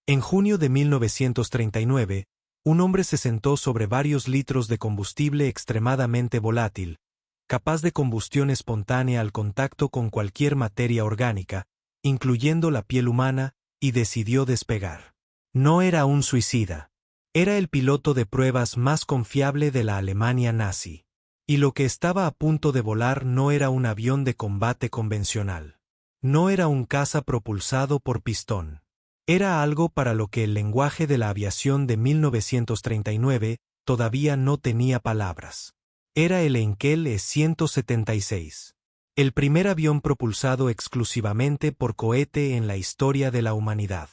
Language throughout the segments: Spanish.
En junio de 1939, un hombre se sentó sobre varios litros de combustible extremadamente volátil, capaz de combustión espontánea al contacto con cualquier materia orgánica, incluyendo la piel humana, y decidió despegar. No era un suicida. Era el piloto de pruebas más confiable de la Alemania nazi. Y lo que estaba a punto de volar no era un avión de combate convencional. No era un caza propulsado por pistón. Era algo para lo que el lenguaje de la aviación de 1939 todavía no tenía palabras. Era el Heinkel E-176. El primer avión propulsado exclusivamente por cohete en la historia de la humanidad.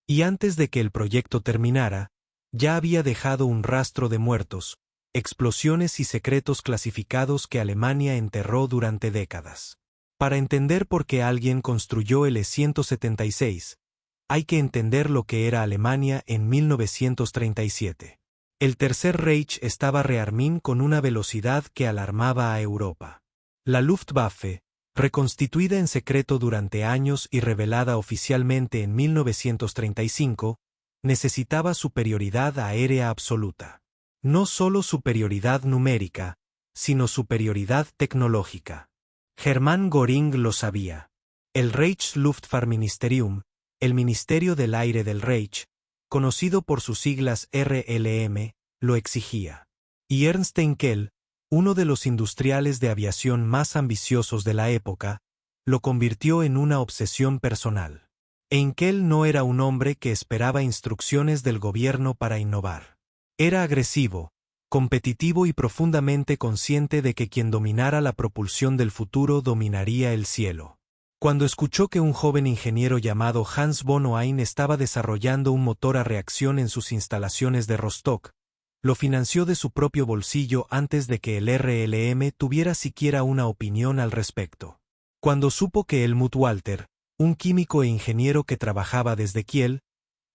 Y antes de que el proyecto terminara, ya había dejado un rastro de muertos, explosiones y secretos clasificados que Alemania enterró durante décadas. Para entender por qué alguien construyó el E-176, hay que entender lo que era Alemania en 1937. El Tercer Reich estaba rearmando con una velocidad que alarmaba a Europa. La Luftwaffe, reconstituida en secreto durante años y revelada oficialmente en 1935, necesitaba superioridad aérea absoluta. No solo superioridad numérica, sino superioridad tecnológica. Hermann Göring lo sabía. El Reichsluftfahrtministerium, el Ministerio del Aire del Reich, conocido por sus siglas RLM, lo exigía. Y Ernst Heinkel, uno de los industriales de aviación más ambiciosos de la época, lo convirtió en una obsesión personal. Heinkel no era un hombre que esperaba instrucciones del gobierno para innovar. Era agresivo, competitivo y profundamente consciente de que quien dominara la propulsión del futuro dominaría el cielo. Cuando escuchó que un joven ingeniero llamado Hans von Ohain estaba desarrollando un motor a reacción en sus instalaciones de Rostock, lo financió de su propio bolsillo antes de que el RLM tuviera siquiera una opinión al respecto. Cuando supo que Helmut Walter, un químico e ingeniero que trabajaba desde Kiel,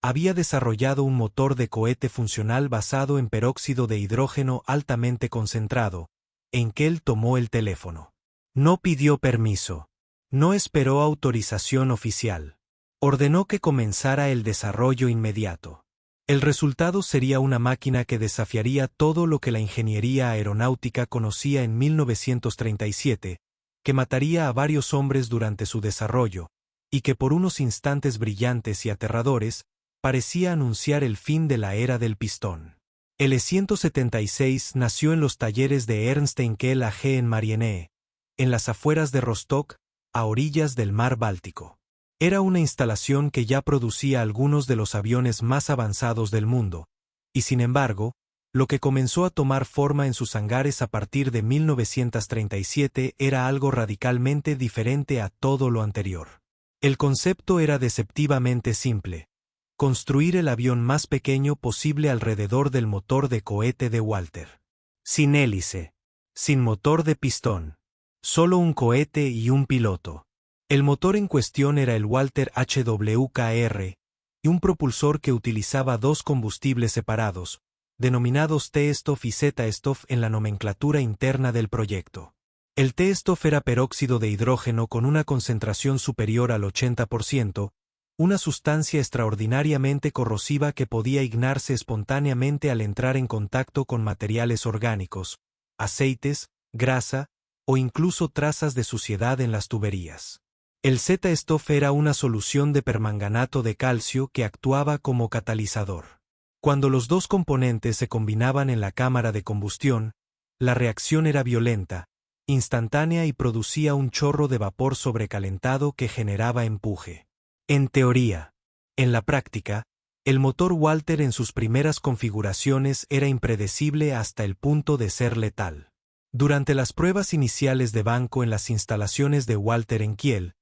había desarrollado un motor de cohete funcional basado en peróxido de hidrógeno altamente concentrado, Heinkel tomó el teléfono. No pidió permiso. No esperó autorización oficial. Ordenó que comenzara el desarrollo inmediato. El resultado sería una máquina que desafiaría todo lo que la ingeniería aeronáutica conocía en 1937, que mataría a varios hombres durante su desarrollo, y que por unos instantes brillantes y aterradores, parecía anunciar el fin de la era del pistón. El E-176 nació en los talleres de Ernst Heinkel AG en Marienee, en las afueras de Rostock, a orillas del mar Báltico. Era una instalación que ya producía algunos de los aviones más avanzados del mundo, y sin embargo, lo que comenzó a tomar forma en sus hangares a partir de 1937 era algo radicalmente diferente a todo lo anterior. El concepto era deceptivamente simple: construir el avión más pequeño posible alrededor del motor de cohete de Walter. Sin hélice, sin motor de pistón. Solo un cohete y un piloto. El motor en cuestión era el Walter HWKR, y un propulsor que utilizaba dos combustibles separados, denominados T-Stoff y Z-Stoff en la nomenclatura interna del proyecto. El T-Stoff era peróxido de hidrógeno con una concentración superior al 80%, una sustancia extraordinariamente corrosiva que podía ignarse espontáneamente al entrar en contacto con materiales orgánicos, aceites, grasa, o incluso trazas de suciedad en las tuberías. El Z-Stoff era una solución de permanganato de calcio que actuaba como catalizador. Cuando los dos componentes se combinaban en la cámara de combustión, la reacción era violenta, instantánea y producía un chorro de vapor sobrecalentado que generaba empuje. En teoría. En la práctica, el motor Walter en sus primeras configuraciones era impredecible hasta el punto de ser letal. Durante las pruebas iniciales de banco en las instalaciones de Walter en Kiel,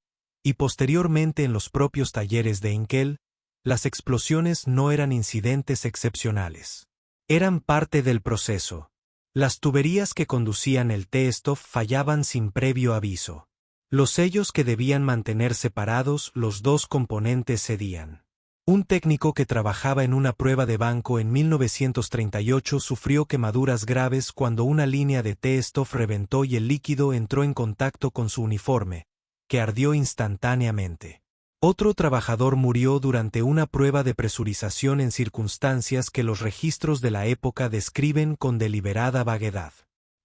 y posteriormente en los propios talleres de Heinkel, las explosiones no eran incidentes excepcionales. Eran parte del proceso. Las tuberías que conducían el T-Stoff fallaban sin previo aviso. Los sellos que debían mantener separados los dos componentes cedían. Un técnico que trabajaba en una prueba de banco en 1938 sufrió quemaduras graves cuando una línea de T-Stoff reventó y el líquido entró en contacto con su uniforme, que ardió instantáneamente. Otro trabajador murió durante una prueba de presurización en circunstancias que los registros de la época describen con deliberada vaguedad.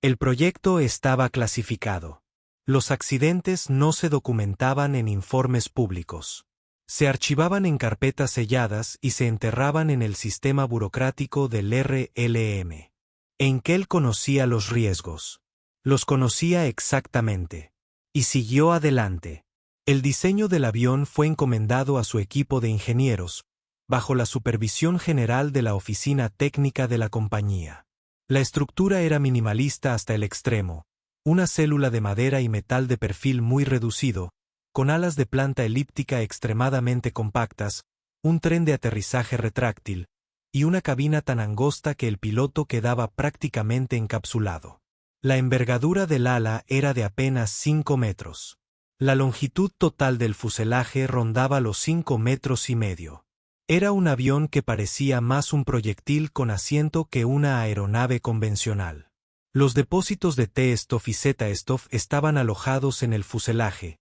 El proyecto estaba clasificado. Los accidentes no se documentaban en informes públicos. Se archivaban en carpetas selladas y se enterraban en el sistema burocrático del RLM. Henkel conocía los riesgos. Los conocía exactamente. Y siguió adelante. El diseño del avión fue encomendado a su equipo de ingenieros, bajo la supervisión general de la oficina técnica de la compañía. La estructura era minimalista hasta el extremo, una célula de madera y metal de perfil muy reducido, con alas de planta elíptica extremadamente compactas, un tren de aterrizaje retráctil, y una cabina tan angosta que el piloto quedaba prácticamente encapsulado. La envergadura del ala era de apenas 5 metros. La longitud total del fuselaje rondaba los 5,5 metros. Era un avión que parecía más un proyectil con asiento que una aeronave convencional. Los depósitos de T-Stoff y Z-Stoff estaban alojados en el fuselaje,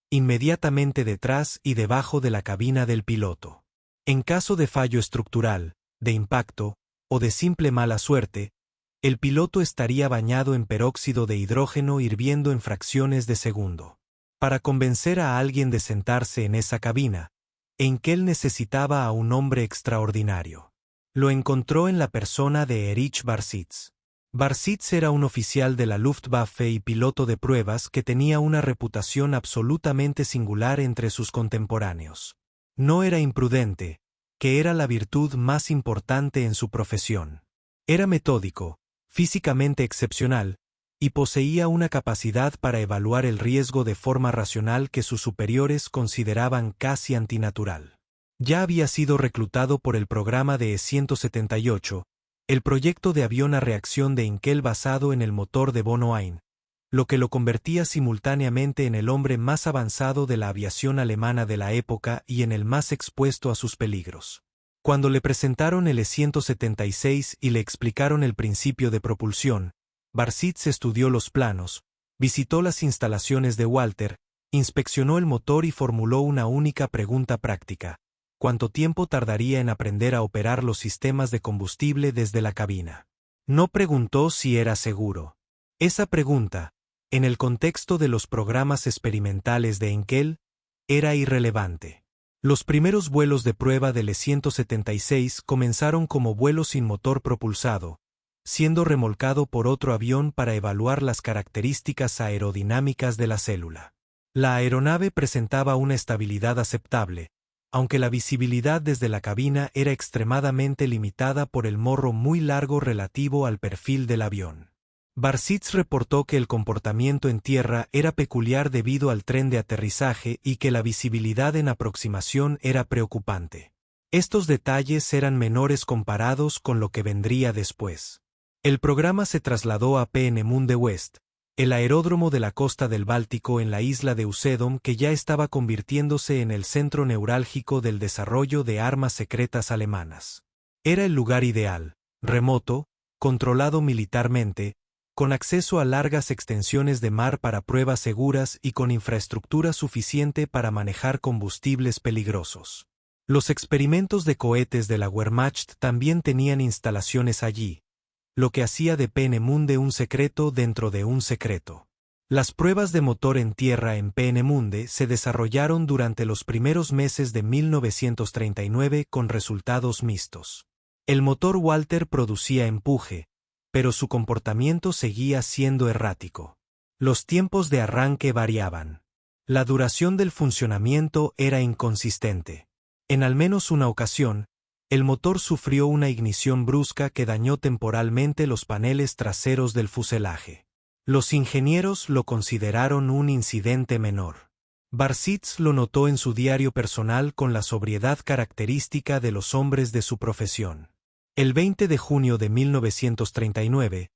inmediatamente detrás y debajo de la cabina del piloto. En caso de fallo estructural, de impacto, o de simple mala suerte, el piloto estaría bañado en peróxido de hidrógeno hirviendo en fracciones de segundo. Para convencer a alguien de sentarse en esa cabina, Henkel necesitaba a un hombre extraordinario. Lo encontró en la persona de Erich Barsetz. Barsetz era un oficial de la Luftwaffe y piloto de pruebas que tenía una reputación absolutamente singular entre sus contemporáneos. No era imprudente, que era la virtud más importante en su profesión. Era metódico, físicamente excepcional, y poseía una capacidad para evaluar el riesgo de forma racional que sus superiores consideraban casi antinatural. Ya había sido reclutado por el programa de E-178, el proyecto de avión a reacción de Henkel basado en el motor de von Ohain, lo que lo convertía simultáneamente en el hombre más avanzado de la aviación alemana de la época y en el más expuesto a sus peligros. Cuando le presentaron el E-176 y le explicaron el principio de propulsión, Barsetz estudió los planos, visitó las instalaciones de Walter, inspeccionó el motor y formuló una única pregunta práctica: ¿cuánto tiempo tardaría en aprender a operar los sistemas de combustible desde la cabina? No preguntó si era seguro. Esa pregunta, en el contexto de los programas experimentales de Henkel, era irrelevante. Los primeros vuelos de prueba del E-176 comenzaron como vuelos sin motor propulsado, siendo remolcado por otro avión para evaluar las características aerodinámicas de la célula. La aeronave presentaba una estabilidad aceptable, aunque la visibilidad desde la cabina era extremadamente limitada por el morro muy largo relativo al perfil del avión. Barsetz reportó que el comportamiento en tierra era peculiar debido al tren de aterrizaje y que la visibilidad en aproximación era preocupante. Estos detalles eran menores comparados con lo que vendría después. El programa se trasladó a Peenemünde West, el aeródromo de la costa del Báltico en la isla de Usedom, que ya estaba convirtiéndose en el centro neurálgico del desarrollo de armas secretas alemanas. Era el lugar ideal, remoto, controlado militarmente, con acceso a largas extensiones de mar para pruebas seguras y con infraestructura suficiente para manejar combustibles peligrosos. Los experimentos de cohetes de la Wehrmacht también tenían instalaciones allí, lo que hacía de Peenemünde un secreto dentro de un secreto. Las pruebas de motor en tierra en Peenemünde se desarrollaron durante los primeros meses de 1939 con resultados mixtos. El motor Walter producía empuje, pero su comportamiento seguía siendo errático. Los tiempos de arranque variaban. La duración del funcionamiento era inconsistente. En al menos una ocasión, el motor sufrió una ignición brusca que dañó temporalmente los paneles traseros del fuselaje. Los ingenieros lo consideraron un incidente menor. Barsetz lo notó en su diario personal con la sobriedad característica de los hombres de su profesión. El 20 de junio de 1939,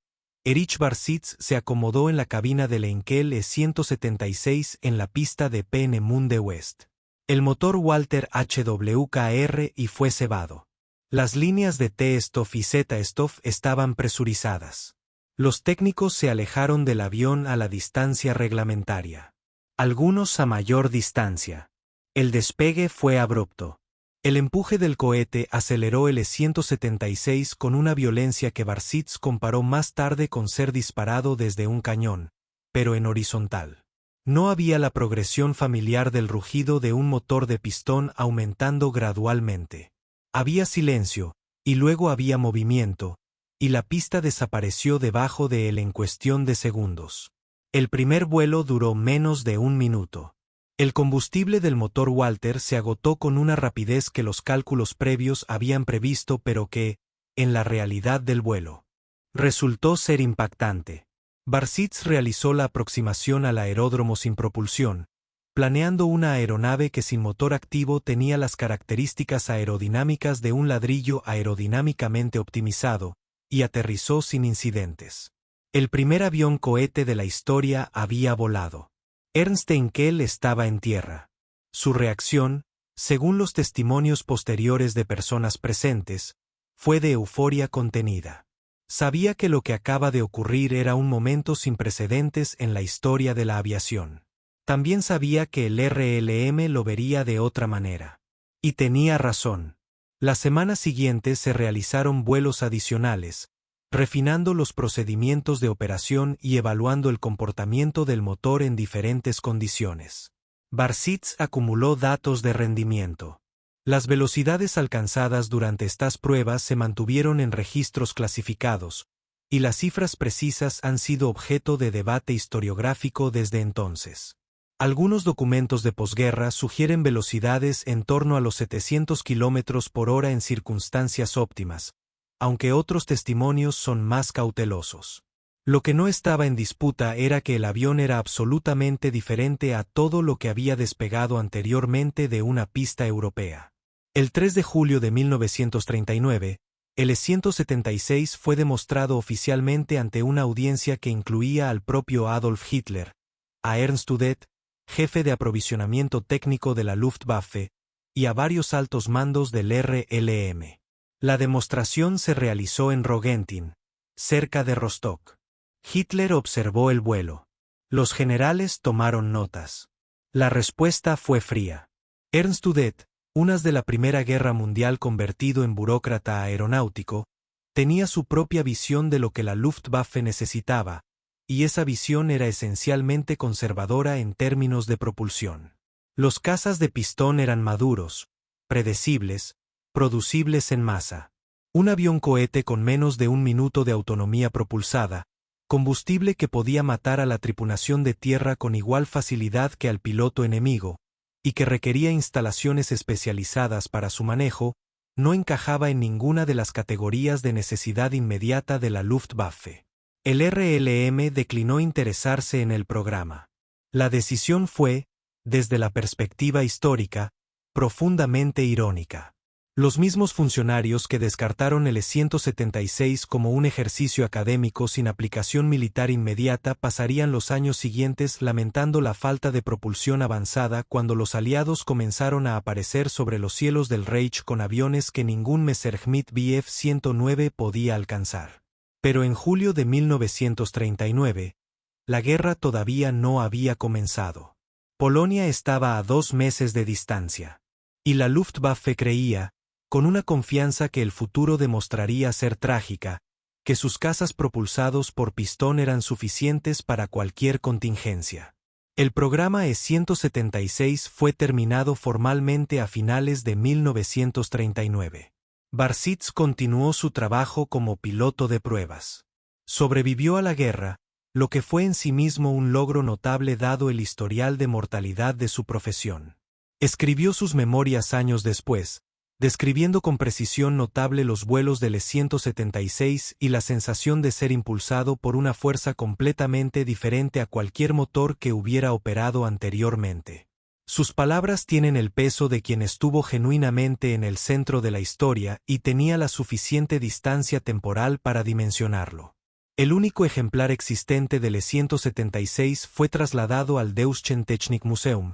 Erich Barsetz se acomodó en la cabina del Henkel E-176 en la pista de Peenemünde West. El motor Walter HWKR y fue cebado. Las líneas de T-Stoff y Z-Stoff estaban presurizadas. Los técnicos se alejaron del avión a la distancia reglamentaria. Algunos a mayor distancia. El despegue fue abrupto. El empuje del cohete aceleró el E-176 con una violencia que Barseets comparó más tarde con ser disparado desde un cañón, pero en horizontal. No había la progresión familiar del rugido de un motor de pistón aumentando gradualmente. Había silencio, y luego había movimiento, y la pista desapareció debajo de él en cuestión de segundos. El primer vuelo duró menos de un minuto. El combustible del motor Walter se agotó con una rapidez que los cálculos previos habían previsto pero que, en la realidad del vuelo, resultó ser impactante. Barseets realizó la aproximación al aeródromo sin propulsión, planeando una aeronave que sin motor activo tenía las características aerodinámicas de un ladrillo aerodinámicamente optimizado, y aterrizó sin incidentes. El primer avión cohete de la historia había volado. Ernst Heinkel estaba en tierra. Su reacción, según los testimonios posteriores de personas presentes, fue de euforia contenida. Sabía que lo que acaba de ocurrir era un momento sin precedentes en la historia de la aviación. También sabía que el RLM lo vería de otra manera. Y tenía razón. La semana siguiente se realizaron vuelos adicionales, refinando los procedimientos de operación y evaluando el comportamiento del motor en diferentes condiciones. Barseets acumuló datos de rendimiento. Las velocidades alcanzadas durante estas pruebas se mantuvieron en registros clasificados, y las cifras precisas han sido objeto de debate historiográfico desde entonces. Algunos documentos de posguerra sugieren velocidades en torno a los 700 km por hora en circunstancias óptimas, aunque otros testimonios son más cautelosos. Lo que no estaba en disputa era que el avión era absolutamente diferente a todo lo que había despegado anteriormente de una pista europea. El 3 de julio de 1939, el E-176 fue demostrado oficialmente ante una audiencia que incluía al propio Adolf Hitler, a Ernst Udet, jefe de aprovisionamiento técnico de la Luftwaffe, y a varios altos mandos del RLM. La demostración se realizó en Rogentin, cerca de Rostock. Hitler observó el vuelo. Los generales tomaron notas. La respuesta fue fría. Ernst Udet, un as de la Primera Guerra Mundial convertido en burócrata aeronáutico, tenía su propia visión de lo que la Luftwaffe necesitaba, y esa visión era esencialmente conservadora en términos de propulsión. Los cazas de pistón eran maduros, predecibles, producibles en masa. Un avión cohete con menos de un minuto de autonomía propulsada, combustible que podía matar a la tripulación de tierra con igual facilidad que al piloto enemigo, y que requería instalaciones especializadas para su manejo, no encajaba en ninguna de las categorías de necesidad inmediata de la Luftwaffe. El RLM declinó interesarse en el programa. La decisión fue, desde la perspectiva histórica, profundamente irónica. Los mismos funcionarios que descartaron el E-176 como un ejercicio académico sin aplicación militar inmediata pasarían los años siguientes lamentando la falta de propulsión avanzada cuando los aliados comenzaron a aparecer sobre los cielos del Reich con aviones que ningún Messerschmitt Bf-109 podía alcanzar. Pero en julio de 1939, la guerra todavía no había comenzado. Polonia estaba a 2 meses de distancia. Y la Luftwaffe creía, con una confianza que el futuro demostraría ser trágica, que sus cazas propulsados por pistón eran suficientes para cualquier contingencia. El programa E-176 fue terminado formalmente a finales de 1939. Barseets continuó su trabajo como piloto de pruebas. Sobrevivió a la guerra, lo que fue en sí mismo un logro notable dado el historial de mortalidad de su profesión. Escribió sus memorias años después, describiendo con precisión notable los vuelos del E-176 y la sensación de ser impulsado por una fuerza completamente diferente a cualquier motor que hubiera operado anteriormente. Sus palabras tienen el peso de quien estuvo genuinamente en el centro de la historia y tenía la suficiente distancia temporal para dimensionarlo. El único ejemplar existente del E-176 fue trasladado al Deutsches Technikmuseum,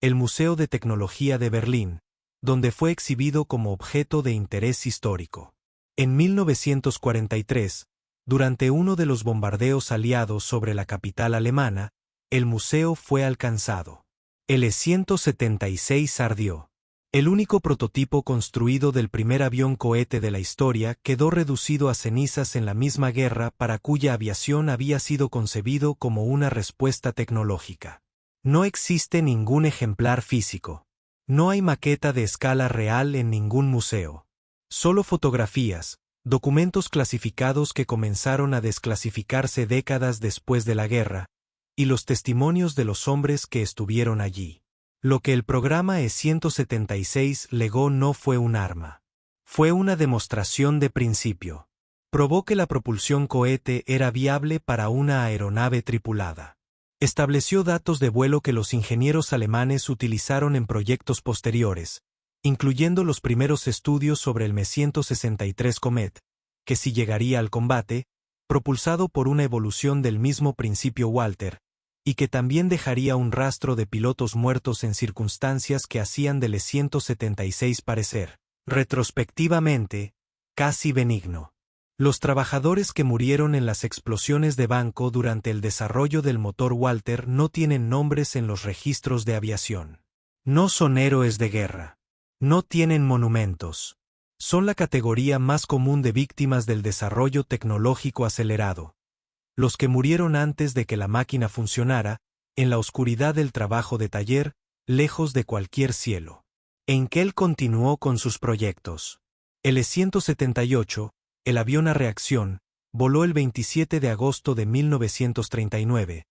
el Museo de Tecnología de Berlín, donde fue exhibido como objeto de interés histórico. En 1943, durante uno de los bombardeos aliados sobre la capital alemana, el museo fue alcanzado. El E-176 ardió. El único prototipo construido del primer avión cohete de la historia quedó reducido a cenizas en la misma guerra para cuya aviación había sido concebido como una respuesta tecnológica. No existe ningún ejemplar físico. No hay maqueta de escala real en ningún museo. Solo fotografías, documentos clasificados que comenzaron a desclasificarse décadas después de la guerra, y los testimonios de los hombres que estuvieron allí. Lo que el programa E-176 legó no fue un arma. Fue una demostración de principio. Probó que la propulsión cohete era viable para una aeronave tripulada. Estableció datos de vuelo que los ingenieros alemanes utilizaron en proyectos posteriores, incluyendo los primeros estudios sobre el Me-163 Comet, que si llegaría al combate, propulsado por una evolución del mismo principio Walter, y que también dejaría un rastro de pilotos muertos en circunstancias que hacían del E-176 parecer, retrospectivamente, casi benigno. Los trabajadores que murieron en las explosiones de Banco durante el desarrollo del motor Walter no tienen nombres en los registros de aviación. No son héroes de guerra. No tienen monumentos. Son la categoría más común de víctimas del desarrollo tecnológico acelerado. Los que murieron antes de que la máquina funcionara, en la oscuridad del trabajo de taller, lejos de cualquier cielo. Heinkel continuó con sus proyectos. El E-178, el avión a reacción, voló el 27 de agosto de 1939,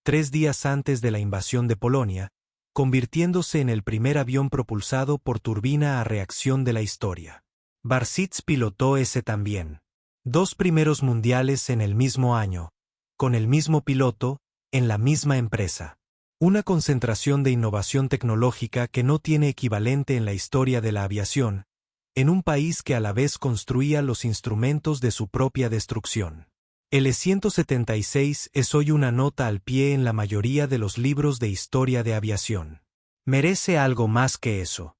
3 días antes de la invasión de Polonia, convirtiéndose en el primer avión propulsado por turbina a reacción de la historia. Barsetz pilotó ese también. 2 primeros mundiales en el mismo año, con el mismo piloto, en la misma empresa. Una concentración de innovación tecnológica que no tiene equivalente en la historia de la aviación, en un país que a la vez construía los instrumentos de su propia destrucción. El E-176 es hoy una nota al pie en la mayoría de los libros de historia de aviación. Merece algo más que eso.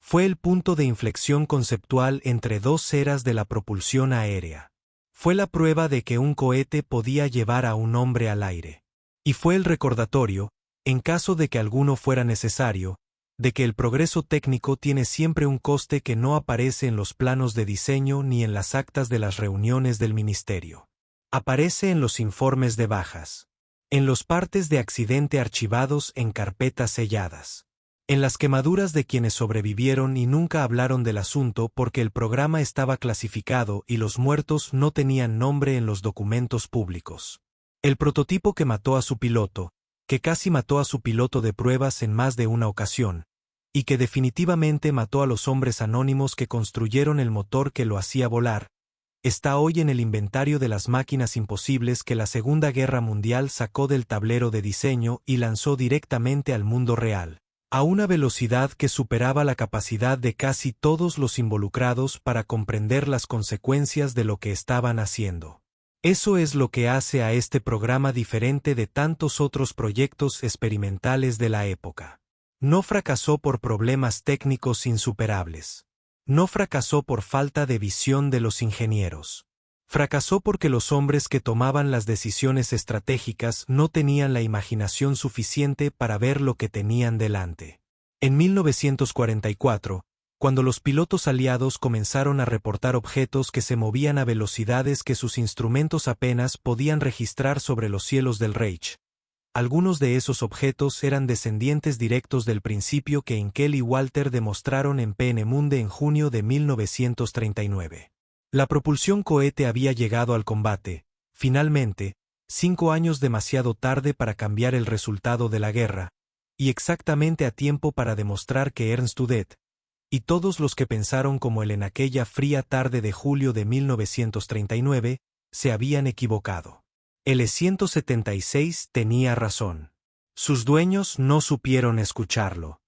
Fue el punto de inflexión conceptual entre 2 eras de la propulsión aérea. Fue la prueba de que un cohete podía llevar a un hombre al aire. Y fue el recordatorio, en caso de que alguno fuera necesario, de que el progreso técnico tiene siempre un coste que no aparece en los planos de diseño ni en las actas de las reuniones del ministerio. Aparece en los informes de bajas. En los partes de accidente archivados en carpetas selladas. En las quemaduras de quienes sobrevivieron y nunca hablaron del asunto porque el programa estaba clasificado y los muertos no tenían nombre en los documentos públicos. El prototipo que mató a su piloto, que casi mató a su piloto de pruebas en más de una ocasión, y que definitivamente mató a los hombres anónimos que construyeron el motor que lo hacía volar, está hoy en el inventario de las máquinas imposibles que la Segunda Guerra Mundial sacó del tablero de diseño y lanzó directamente al mundo real, a una velocidad que superaba la capacidad de casi todos los involucrados para comprender las consecuencias de lo que estaban haciendo. Eso es lo que hace a este programa diferente de tantos otros proyectos experimentales de la época. No fracasó por problemas técnicos insuperables. No fracasó por falta de visión de los ingenieros. Fracasó porque los hombres que tomaban las decisiones estratégicas no tenían la imaginación suficiente para ver lo que tenían delante. En 1944, cuando los pilotos aliados comenzaron a reportar objetos que se movían a velocidades que sus instrumentos apenas podían registrar sobre los cielos del Reich, algunos de esos objetos eran descendientes directos del principio que Heinkel y Walter demostraron en Peenemünde en junio de 1939. La propulsión cohete había llegado al combate, finalmente, 5 años demasiado tarde para cambiar el resultado de la guerra, y exactamente a tiempo para demostrar que Ernst Udet, y todos los que pensaron como él en aquella fría tarde de julio de 1939, se habían equivocado. El E-176 tenía razón. Sus dueños no supieron escucharlo.